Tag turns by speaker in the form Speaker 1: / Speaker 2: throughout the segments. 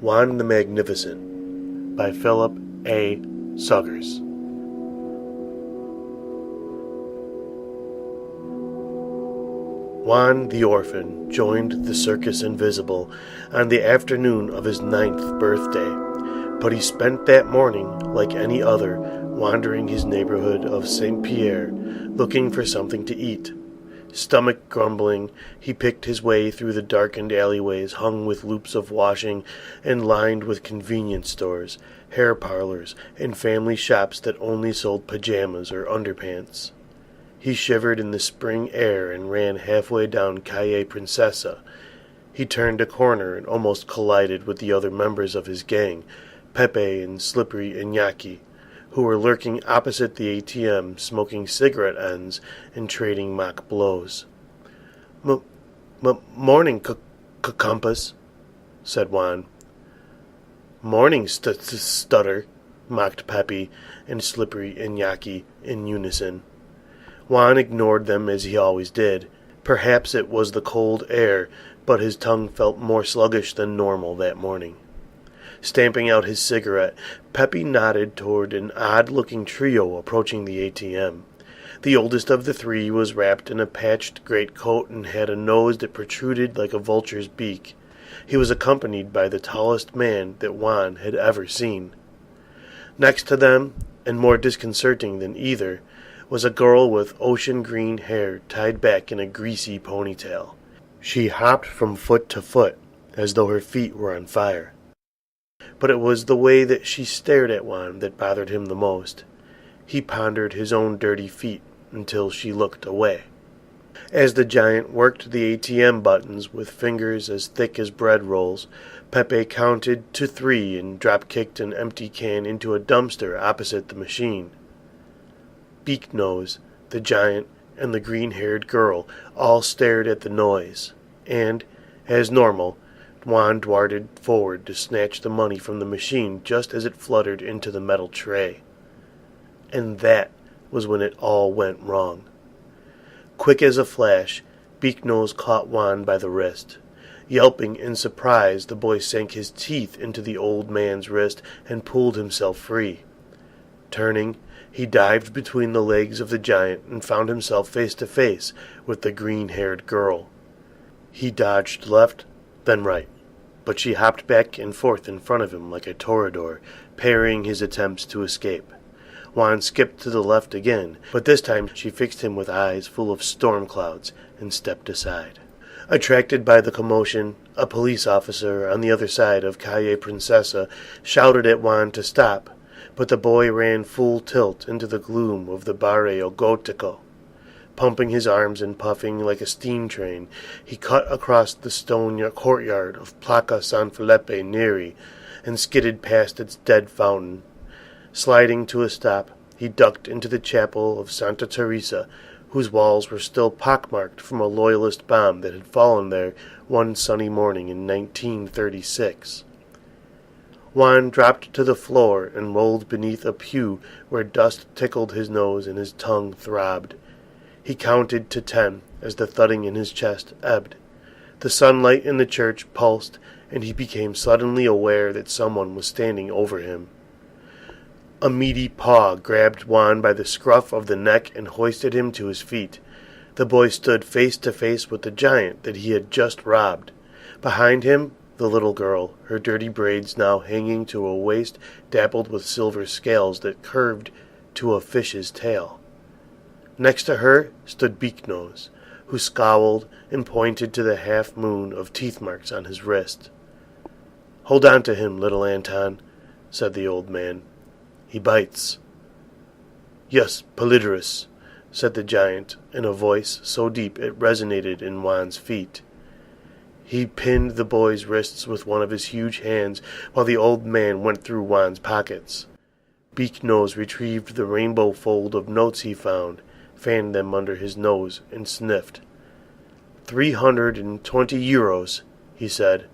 Speaker 1: Juan the Magnificent by Philip A. Suggars. Juan the Orphan joined the Circus Invisible on the afternoon of his 9th birthday, but he spent that morning, like any other, wandering his neighborhood of St. Pierre, looking for something to eat. Stomach grumbling, he picked his way through the darkened alleyways hung with loops of washing and lined with convenience stores, hair parlors, and family shops that only sold pajamas or underpants. He shivered in the spring air and ran halfway down Calle Princesa. He turned a corner and almost collided with the other members of his gang, Pepe and Slippery Iñaki, who were lurking opposite the ATM, smoking cigarette ends and trading mock blows. "Morning, compass," said Juan. "Morning, stutter," mocked Pepe and Slippery Iñaki in unison. Juan ignored them as he always did. Perhaps it was the cold air, but his tongue felt more sluggish than normal that morning. Stamping out his cigarette, Pepe nodded toward an odd-looking trio approaching the ATM. The oldest of the three was wrapped in a patched greatcoat and had a nose that protruded like a vulture's beak. He was accompanied by the tallest man that Juan had ever seen. Next to them, and more disconcerting than either, was a girl with ocean-green hair tied back in a greasy ponytail. She hopped from foot to foot, as though her feet were on fire. But it was the way that she stared at Juan that bothered him the most. He pondered his own dirty feet until she looked away. As the giant worked the ATM buttons with fingers as thick as bread rolls, Pepe counted to 3 and drop-kicked an empty can into a dumpster opposite the machine. Beak-Nose, the giant, and the green-haired girl all stared at the noise, and, as normal, Juan darted forward to snatch the money from the machine just as it fluttered into the metal tray. And that was when it all went wrong. Quick as a flash, Beak-Nose caught Juan by the wrist. Yelping in surprise, the boy sank his teeth into the old man's wrist and pulled himself free. Turning, he dived between the legs of the giant and found himself face to face with the green-haired girl. He dodged left, then right, but she hopped back and forth in front of him like a toreador, parrying his attempts to escape. Juan skipped to the left again, but this time she fixed him with eyes full of storm clouds and stepped aside. Attracted by the commotion, a police officer on the other side of Calle Princesa shouted at Juan to stop, but the boy ran full tilt into the gloom of the Barrio Gótico. Pumping his arms and puffing like a steam train, he cut across the stone courtyard of Placa San Felipe Neri and skidded past its dead fountain. Sliding to a stop, he ducked into the chapel of Santa Teresa, whose walls were still pockmarked from a loyalist bomb that had fallen there one sunny morning in 1936. Juan dropped to the floor and rolled beneath a pew where dust tickled his nose and his tongue throbbed. He counted to 10 as the thudding in his chest ebbed. The sunlight in the church pulsed, and he became suddenly aware that someone was standing over him. A meaty paw grabbed Juan by the scruff of the neck and hoisted him to his feet. The boy stood face to face with the giant that he had just robbed. Behind him, the little girl, her dirty braids now hanging to a waist dappled with silver scales that curved to a fish's tail. Next to her stood Beak-Nose, who scowled and pointed to the half-moon of teeth marks on his wrist. "Hold on to him, little Anton," said the old man. "He bites." "Yes, Polydorus," said the giant, in a voice so deep it resonated in Juan's feet. He pinned the boy's wrists with one of his huge hands while the old man went through Juan's pockets. Beak-Nose retrieved the rainbow fold of notes he found, fanned them under his nose, and sniffed. 320 euros, he said.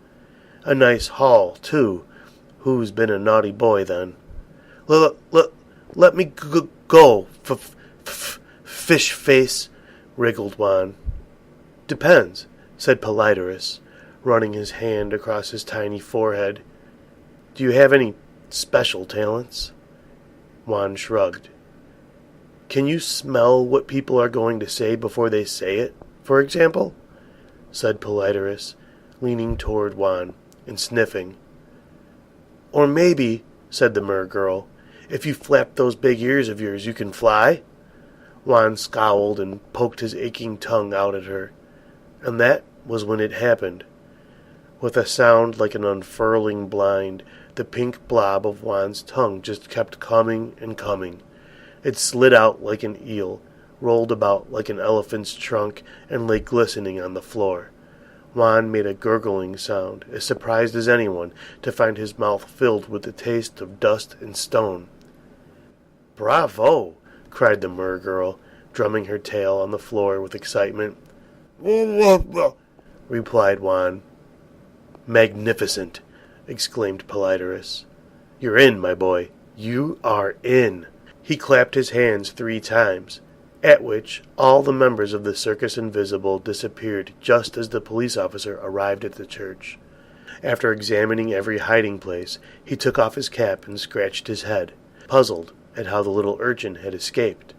Speaker 1: "A nice haul, too. Who's been a naughty boy, then?" Let me go, fish face," wriggled Juan. "Depends," said Polydorus, running his hand across his tiny forehead. Do you have any special talents? Juan shrugged. Can you smell what people are going to say before they say it, for example? Said Politerus, leaning toward Juan and sniffing. Or maybe, said the mer-girl, if you flap those big ears of yours you can fly? Juan scowled and poked his aching tongue out at her. And that was when it happened. With a sound like an unfurling blind, the pink blob of Juan's tongue just kept coming and coming. It slid out like an eel, rolled about like an elephant's trunk, and lay glistening on the floor. Juan made a gurgling sound, as surprised as anyone to find his mouth filled with the taste of dust and stone. "Bravo!" cried the mer-girl, drumming her tail on the floor with excitement. Replied Juan. "Magnificent!" exclaimed Politerus. "You're in, my boy. You are in." He clapped his hands 3 times, at which all the members of the Circus Invisible disappeared just as the police officer arrived at the church. After examining every hiding place, he took off his cap and scratched his head, puzzled at how the little urchin had escaped.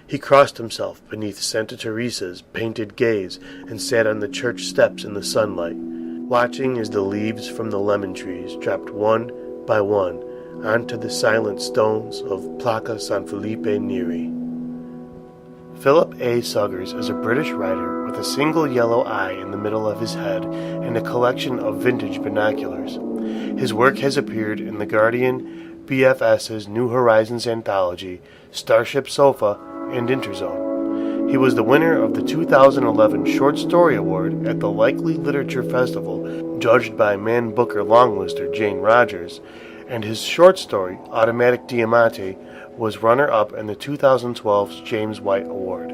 Speaker 1: He crossed himself beneath Santa Teresa's painted gaze and sat on the church steps in the sunlight, watching as the leaves from the lemon trees dropped one by one onto the silent stones of Placa San Felipe Neri. Philip A. Suggars is a British writer with a single yellow eye in the middle of his head and a collection of vintage binoculars. His work has appeared in The Guardian, BFS's New Horizons anthology, Starship Sofa, and Interzone. He was the winner of the 2011 Short Story Award at the Likely Literature Festival, judged by Man Booker longlister Jane Rogers, and his short story, Automatic Diamante, was runner-up in the 2012 James White Award.